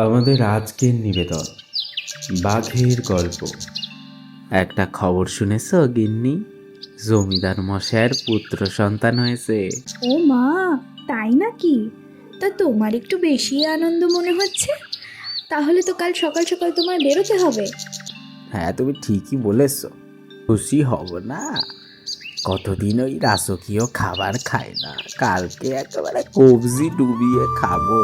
আমাদের আজকের নিবেদন বাঘের গল্প। একটা খবর শুনেছ গিন্নি? জমিদার মশাইয়ের পুত্র সন্তান হয়েছে। ও মা, তাই নাকি? তা তোমার একটু বেশি আনন্দ মনে হচ্ছে। তাহলে তো কাল সকাল সকাল তোমায় বেরোতে হবে। হ্যাঁ, তুমি ঠিকই বলেছ। খুশি হব না? কতদিন ওই রাজকীয় খাবার খাই না, কালকে একেবারে কবজি ডুবিয়ে খাবো।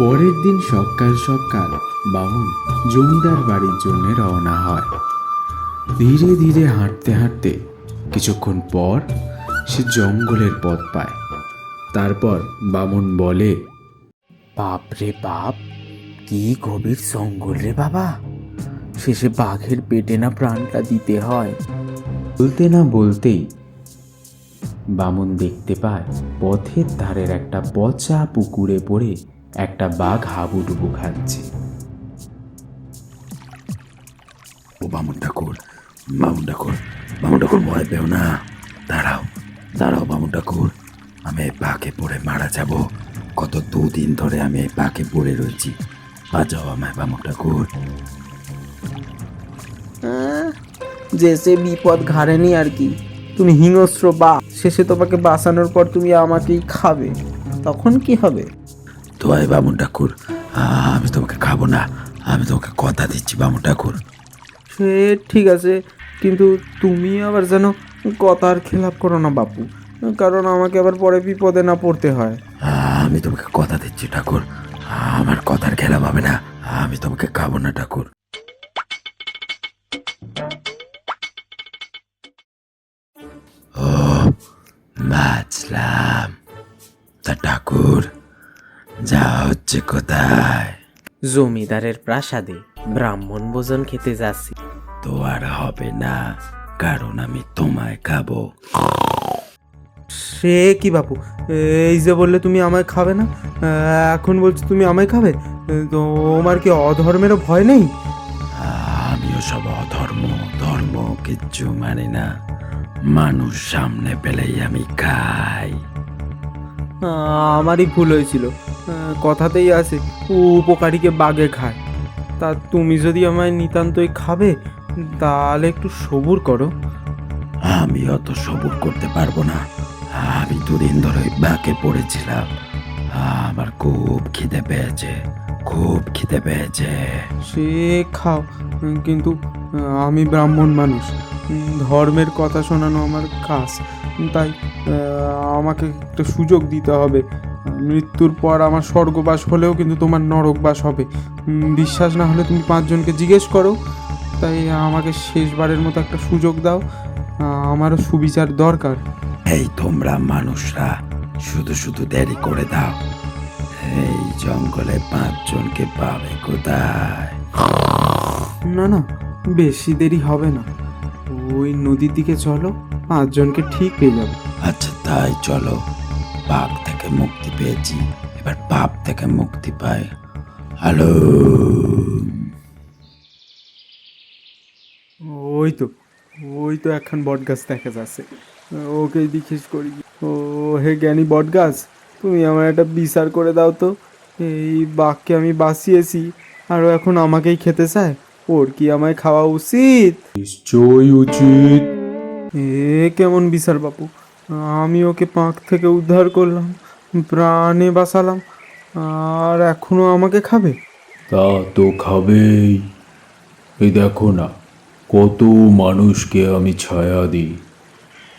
পরের দিন সকাল সকাল বামুন জমিদার বাড়ির জন্য রওনা হয়। ধীরে ধীরে হাঁটতে হাঁটতে কিছুক্ষণ পর সে জঙ্গলের পথ পায়। তারপর বামুন বলে, বাপ রে বাপ, কি গভীর জঙ্গল রে বাবা! শেষে বাঘের পেটে না প্রাণটা দিতে হয়। বলতে না বলতেই বামুন দেখতে পায় পথের ধারের একটা পচা পুকুরে পড়ে একটা বাঘ হাবুডুবু খাচ্ছে। ও বামুন ঠাকুর, বামুন ঠাকুর, বামুন ঠাকুর, ভয় পেও না। দাঁড়াও দাঁড়াও বামুন ঠাকুর, আমি এই পাকে পড়ে মারা যাব। কত দুদিন ধরে আমি এই পাকে পড়ে রয়েছি, বাঁচাও আমায় বামুন ঠাকুর। যে সে বিপদ ঘাড়েনি আর কি। তুমি হিংস্র বাঘ, শেষে তোমাকে বাঁচানোর পর তুমি আমাকেই খাবে, তখন কি হবে? দোয়াই বামুন ঠাকুর, আমি তোমাকে খাবো না, আমি তোমাকে কথা দিচ্ছি বামুন ঠাকুর। সে ঠিক আছে, কিন্তু তুমি আবার যেন কথার খেলাপ করো না বাপু, কারণ আমাকে আবার পরে বিপদে না পড়তে হয়। আমি তোমাকে কথা দিচ্ছি ঠাকুর, আমার কথার খেলা পাবে না, আমি তোমাকে খাবো না ঠাকুর। ও বাঁচলাম। তা ঠাকুর, যা হচ্ছে কোথায়? জমিদারের প্রাসাদে ব্রাহ্মণ ভোজন খেতে যাচ্ছি। তো আর হবে না, কারণ আমি তোমায় খাবো। সে কি বাপু, এই যে বললে তুমি আমায় খাবে না, এখন বলছো তুমি আমায় খাবে? তোমার কি অধর্মেরও ভয় নেই? আমিও সব অধর্ম ধর্ম কিচ্ছু মানি না, মানুষ সামনে পেলেই আমি খাই। আমারই ভুল হয়েছিল, কথাতেই আছে উপকারীকে বাঘে খায়। তা তুমি যদি আমায় নিতান্তই খাবে, তাহলে একটু সবুর করো। আমি অত সবুর করতে পারবো না, আমি দুদিন ধরে বাকে পড়েছিলাম, আমার খুব খিদে পেয়েছে, খুব খিদে পেয়েছে। সে খাও, কিন্তু আমি ব্রাহ্মণ মানুষ, ধর্মের কথা শোনানো আমার কাজ, তাই আমাকে একটা সুযোগ দিতে হবে। মৃত্যুর পর আমার স্বর্গবাস হলেও কিন্তু তোমার নরকবাস হবে। বিশ্বাস না হলে তুমি 5 জনকে জিজ্ঞেস করো। তাই আমাকে শেষবারের মতো একটা সুযোগ দাও, আমারও সুবিচার দরকার। এই তোমরা মানুষরা শুধু শুধু দেরি করে দাও, এই জঙ্গলে 5 জনকে পাবে কোথায়? না না, বেশি দেরি হবে না, ওই নদীর দিকে চলো, 5 জনকে ঠিক পেয়ে যাবো। আচ্ছা তাই চলো, পাপ থেকে মুক্তি পেয়েছি, এবার পাপ থেকে মুক্তি পাই। হ্যালো, ওই তো, ওই তো একখান বট গাছ দেখা যাচ্ছে, ওকে জিজ্ঞেস করি। ও হে জ্ঞানী বট গাছ, তুমি আমার একটা বিচার করে দাও তো। এই বাঘকে আমি বাঁচিয়েছি, আর ও এখন আমাকেই খেতে চায়। ওর কি আমায় খাওয়া উচিত? নিশ্চয়ই উচিত। এ কেমন বিচার বাপু? আমি ওকে পাঁক থেকে উদ্ধার করলাম, প্রাণে বাঁচালাম, আর এখনো আমাকে খাবে? তা তো খাবেই। এই দেখো না, কত মানুষকে আমি ছায়া দিই,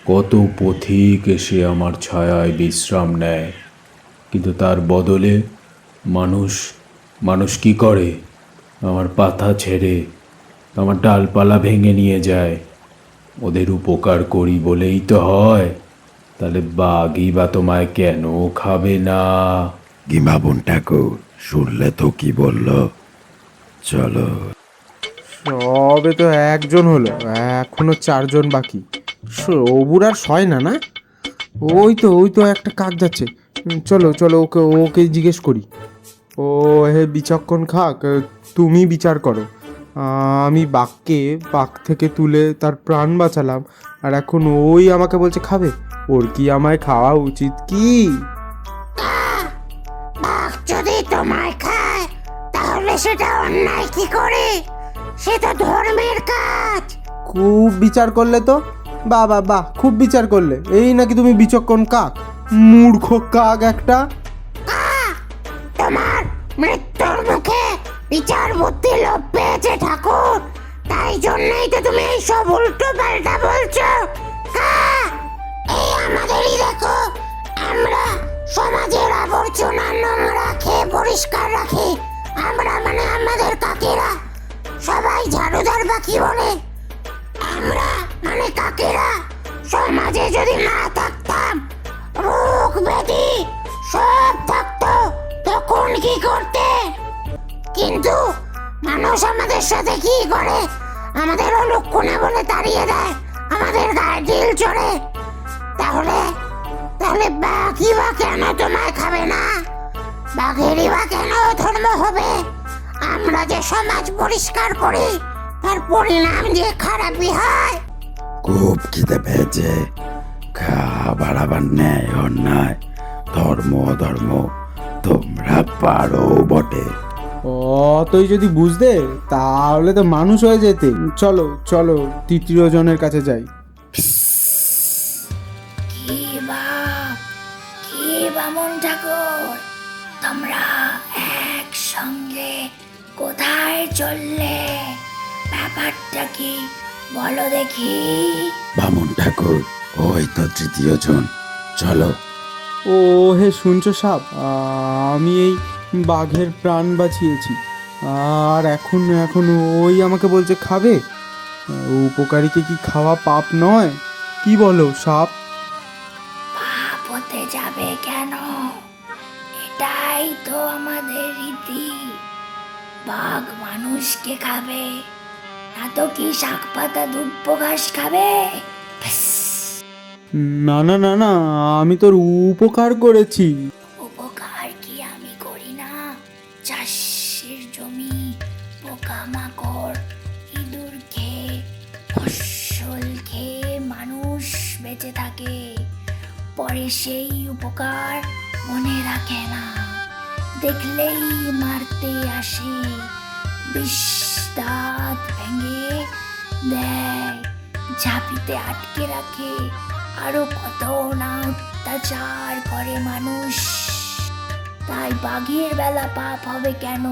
কত পথিক এসে আমার ছায়ায় বিশ্রাম নেয়, কিন্তু তার বদলে মানুষ মানুষ কি করে? আমার পাতা ছেড়ে আমার ডালপালা ভেঙে নিয়ে যায়। ওদের উপকার করি বলেই তো হয়, তাহলে বাঘই বা তোমায় কেন খাবে না? কি বাবুন ঠাকুর, শুনলে তো কি বললো? চলো। সবে তো একজন হলো, এখনো 4 জন বাকি। সবুর আর সয় না না? ওই তো একটা কাক যাচ্ছে, চলো চলো ওকে ওকে জিজ্ঞেস করি। ও হে বিচক্ষণ খাক, তুমি বিচার করো। আমি বাঘকে পাক থেকে তুলে তার প্রাণ বাঁচালাম, আর এখন ওই আমাকে বলছে খাবে। ওর কি আমায় খাওয়া উচিত কি? বাঘ যদি তোমায় খায় তাহলে সেটা অন্যায় কি করে? সে তো ধর্মের কাজ। খুব বিচার করলে তো, বাহ বাহ বাহ, খুব বিচার করলে। এই নাকি তুমি বিচক্ষণ কাক, মূর্খ কাক একটা। তোমার মৃত্যুর মুখে বিচার বুদ্ধি লোপ পেয়েছে ঠাকুর, তাই জন্যই তো তুমি এইসব উল্টো পাল্টা বলছো। এই আমাদেরই দেখো, আমরা সমাজের আবর্জনা নোংরা খেয়ে পরিষ্কার রাখি। আমরা মানে আমাদের কাকেরা সবাই ঝাড়ুদার পাখি বলে, আমরা মানে কাকেরা সমাজে যদি না থাকতাম, রোগ ব্যাধি সব থাকতো, তখন কি করতে? কিন্তু মানুষ আমাদের সাথে কি করে? আমাদের অলক্ষণে বলে তাড়িয়ে দেয়, আমাদের গায়ে ঢিল চড়ে। তাহলে তাহলে বাঘই বা কেন তোমায় খাবে না? বাঘেরই বা কেন ধর্ম হবে? আমরা যে সমাজ পরিষ্কার করি তার পরিণাম যে খারাপই হয়। খুব খিদে পেয়েছে, খাবার আবার ন্যায় অন্যায়, ধর্ম অধর্ম তোমরা পারো বটে। অতই যদি বুঝতে তাহলে তো মানুষ হয়ে যেতে। চলো চলো, তৃতীয় জনের কাছে যাই। কি বামন ঠাকুর, তোমরা একসঙ্গে কোথায় চললে? ব্যাপারটা কি বলো দেখি। বামুন ঠাকুর, ওই তো তৃতীয় জন, চলো। ও হে শুনছো সাপ, আমি এই বাঘের প্রাণ বাঁচিয়েছি, আর এখন এখন ওই আমাকে বলছে খাবে। উপকারীকে কি খাওয়া পাপ নয়? কি বলো সাপ? পাপ হতে যাবে কেন? এটাই তো আমাদের রীতি। বাঘ মানুষকে খাবে না তো কি শাক পাতা দুব্ব ঘাস খাবে? না না না না, আমি তোর উপকার করেছি। উপকার কি আমি করি না? চাষের জমি পোকামাকড় ইঁদুর খেয়ে ফসল খেয়ে মানুষ বেঁচে থাকে, পরে সেই উপকার মনে রাখে না, দেখলেই মারতে আসে, বিষ দাঁত ভেঙে দেয়, ঝাঁপিতে আটকে রাখে, আরো কত না অত্যাচার করে মানুষ। তাই বাঘের বেলা পাপ হবে কেন?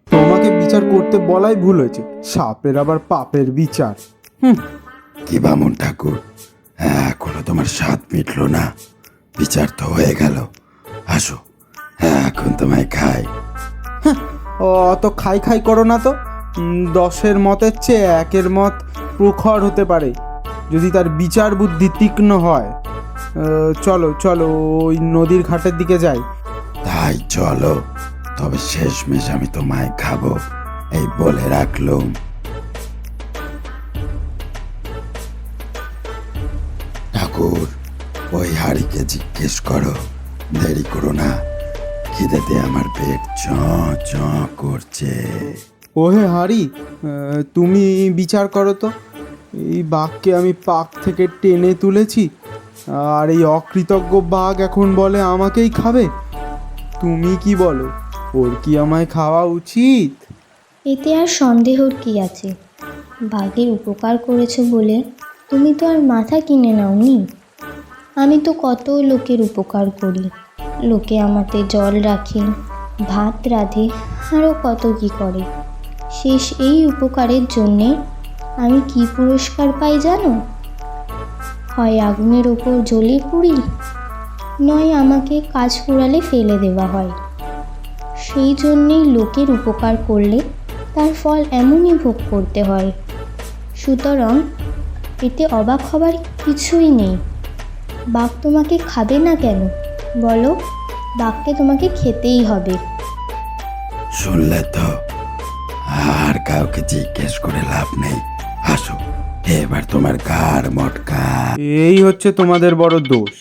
তোমাকে বিচার করতে বলাই ভুল হয়েছে, সাপের আবার পাপের বিচার। কি বামুন ঠাকুর, এখনো তোমার স্বাদ মিটলো না? বিচার তো হয়ে গেল, আসো এখন তোমায় খাই। অত খাই খাই করো না তো। 10-এর মতের চেয়ে 1-এর মত প্রখর হতে পারে যদি তার বিচার বুদ্ধি তীক্ষ্ণ হয়। চলো চলো, ওই নদীর ঘাটের দিকে যাই। তাই চলো, তবে শেষমেশ আমি তোমায় খাবো, এই বলে রাখলুম। ঠাকুর, ওই হাড়িকে জিজ্ঞেস করো, দেরি করো না, খিদেতে আমার পেট চ চ করছে। ওহে হারি, তুমি বিচার করো তো। এই বাঘকে আমি পাক থেকে টেনে তুলেছি, আর এই অকৃতজ্ঞ বাঘ এখন বলে আমাকেই খাবে। তুমি কি বলো, ওর কি আমায় খাওয়া উচিত? এতে আর সন্দেহর কি আছে? বাঘের উপকার করেছো বলে তুমি তো আর মাথা কিনে নাওনি। আমি তো কত লোকের উপকার করি, লোকে আমাতে জল রাখে, ভাত রাঁধে, আরও কত কি করে। শেষ এই উপকারের জন্যে আমি কি পুরস্কার পাই জানো? হয় আগুনের ওপর জ্বলে পুড়ি, নয় আমাকে কাজ কুড়ালে ফেলে দেওয়া হয়। সেই জন্যেই লোকের উপকার করলে তার ফল এমনই ভোগ করতে হয়। সুতরাং এতে অবাক হবার কিছুই নেই। বাঘ তোমাকে খাবে না কেন বলো? বাঘকে তোমাকে খেতেই হবে। শুনলে তো, আর কাউকে জিজ্ঞেস করে লাভ নেই, আসো এবার তোমার কার মটকা। এই হচ্ছে তোমাদের বড় দোষ।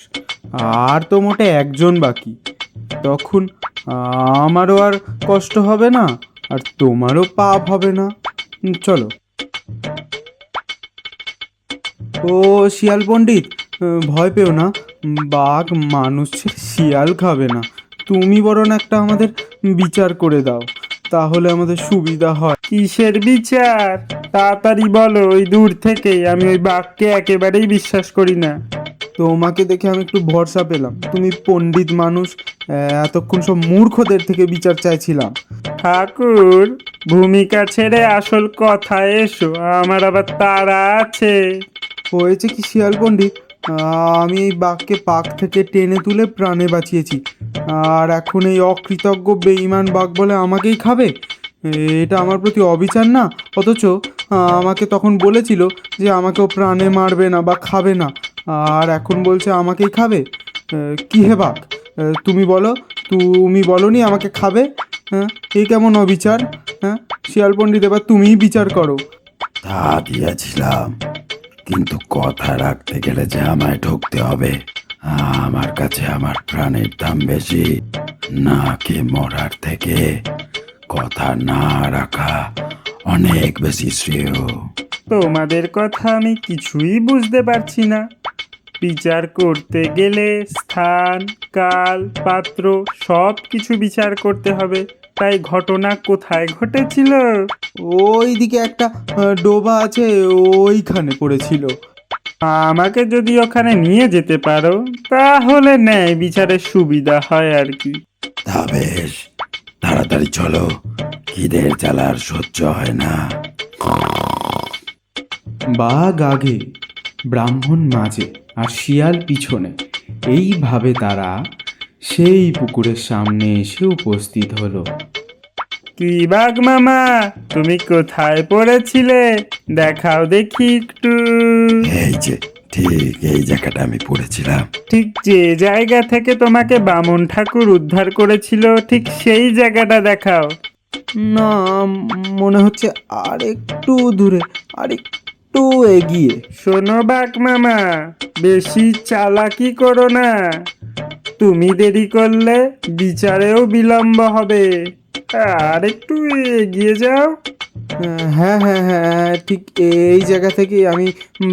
আর তো মোটে একজন বাকি, তখন আমারও আর কষ্ট হবে না, আর তোমারও পাপ হবে না। চলো। ও শিয়াল পণ্ডিত, ভয় পেও না, বাঘ মানুষ ছেড়ে শিয়াল খাবে না, তুমি বরং একটা আমাদের বিচার করে দাও, তাহলে আমাদের সুবিধা হয়। কিসের বিচার? তাড়াতাড়ি বলো, ওই দূর থেকেই আমি ওই বাঘকে একেবারেই বিশ্বাস করি না। তোমাকে দেখে আমি একটু ভরসা পেলাম, তুমি পণ্ডিত মানুষ, এতক্ষণ সব মূর্খদের থেকে বিচার চাইছিলাম। ঠাকুর, ভূমিকা ছেড়ে আসল কথায় এসো, আমার আবার তাড়া আছে। হয়েছে কি শিয়াল পণ্ডিত, আমি এই বাঘকে পাক থেকে টেনে তুলে প্রাণে বাঁচিয়েছি, আর এখন এই অকৃতজ্ঞ বেঈমান বাঘ বলে আমাকেই খাবে? এটা আমার প্রতি অবিচার না? অথচ আমাকে তখন বলেছিল যে আমাকেও প্রাণে মারবে না বা খাবে না, আর এখন বলছে আমাকেই খাবে। কি হে বাঘ, তুমি বলো, তুমি বলনি আমাকে খাবে? হ্যাঁ, এই কেমন অবিচার? হ্যাঁ শিয়াল পণ্ডিত, এবার তুমিই বিচার করো। তা দিয়েছিলাম, কিন্তু কথা রাখতে গেলে যে আমায় ঢুকতে হবে। আমার কাছে আমার প্রাণের দাম বেশি। নাকে মরার থেকে কথা না রাখা অনেক বেশি শ্রেয়। তোমাদের কথা আমি কিছুই বুঝতে পারছি না। বিচার করতে গেলে স্থান, কাল, পাত্র সব কিছু বিচার করতে হবে। তাই ঘটনা কোথায় ঘটেছিল? ওইদিকে একটা ডোবা আছে, ওইখানে পড়েছিল। আমাকে যদি ওখানে নিয়ে যেতে পারো তাহলে ন্যায় বিচারের সুবিধা হয় আর কি। তা বেশ, তাড়াতাড়ি চলো, খিদের জ্বালা আর সহ্য হয় না। বাঘ আগে, ব্রাহ্মণ মাঝে আর শিয়াল পিছনে, এইভাবে তারা সেই পুকুরের সামনে এসে উপস্থিত হলো। কি বাঘ মামা, তুমি কোথায় পড়েছিলে? দেখাও দেখি একটু। এই যে ঠিক এই জায়গাটা আমি পড়েছিলাম। ঠিক যে জায়গা থেকে তোমাকে বামন ঠাকুর উদ্ধার করেছিল, ঠিক সেই জায়গাটা দেখাও। না, মনে হচ্ছে আর একটু দূরে, আর একটু এগিয়ে। শোনো বাঘ মামা, বেশি চালাকি করো না। তুমি দেরি করলে বিচারেও বিলম্ব হবে। আর একটু এগিয়ে যাও। হ্যাঁ হ্যাঁ হ্যাঁ, ঠিক এই জায়গা থেকে আমি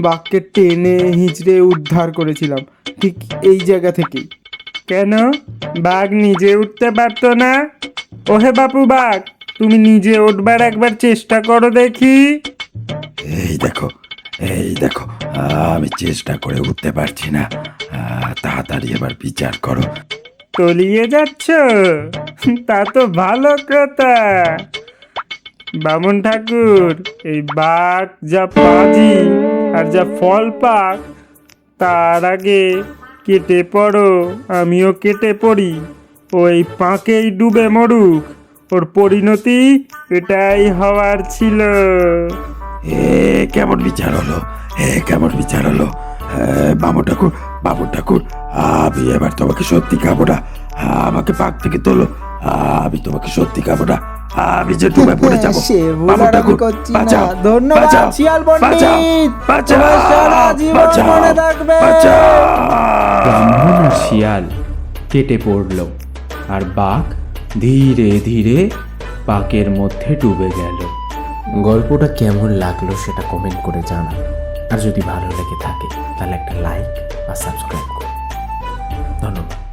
বাঘকে টেনে হিঁচড়ে উদ্ধার করেছিলাম, ঠিক এই জায়গা থেকেই। কেন, বাঘ নিজে উঠতে পারতো না? ওহে বাপু বাঘ, তুমি নিজে উঠবার একবার চেষ্টা করো দেখি। এই দেখো, এই দেখো, আমি চেষ্টা করে উঠতে পারছি না। তাড়াতাড়ি এবার বিচার করো। তলিয়ে যাচ্ছ? তা তো ভালো কথা। বামন ঠাকুর, এই বাঘ যা পাজি আর যা ফল পাক, তার আগে কেটে পড়ো, আমিও কেটে পড়ি। ওই পাঁকেই ডুবে মরুক, ওর পরিণতি এটাই হওয়ার ছিল। কেমন বিচার হলো? কেমন বিচার হলো? বামু ঠাকুর, বাবু ঠাকুর, আমি এবার তোমাকে সত্যি খাবো না। আমাকে পাক থেকে তোলো, আমি তোমাকে সত্যি খাবো না। আমি যে ডুবে পড়ে যাবো। বাবু ঠাকুর, বাঁচাও, বাঁচাও, বাঁচাও, বাঁচাও, বাঁচাও। ব্রাহ্মণ আর শিয়াল কেটে পড়ল, আর বাঘ ধীরে ধীরে পাকের মধ্যে ডুবে গেল। গল্পটা কেমন লাগলো সেটা কমেন্ট করে জানান, আর যদি ভালো লেগে থাকে তাহলে একটা লাইক আর সাবস্ক্রাইব করুন। ধন্যবাদ।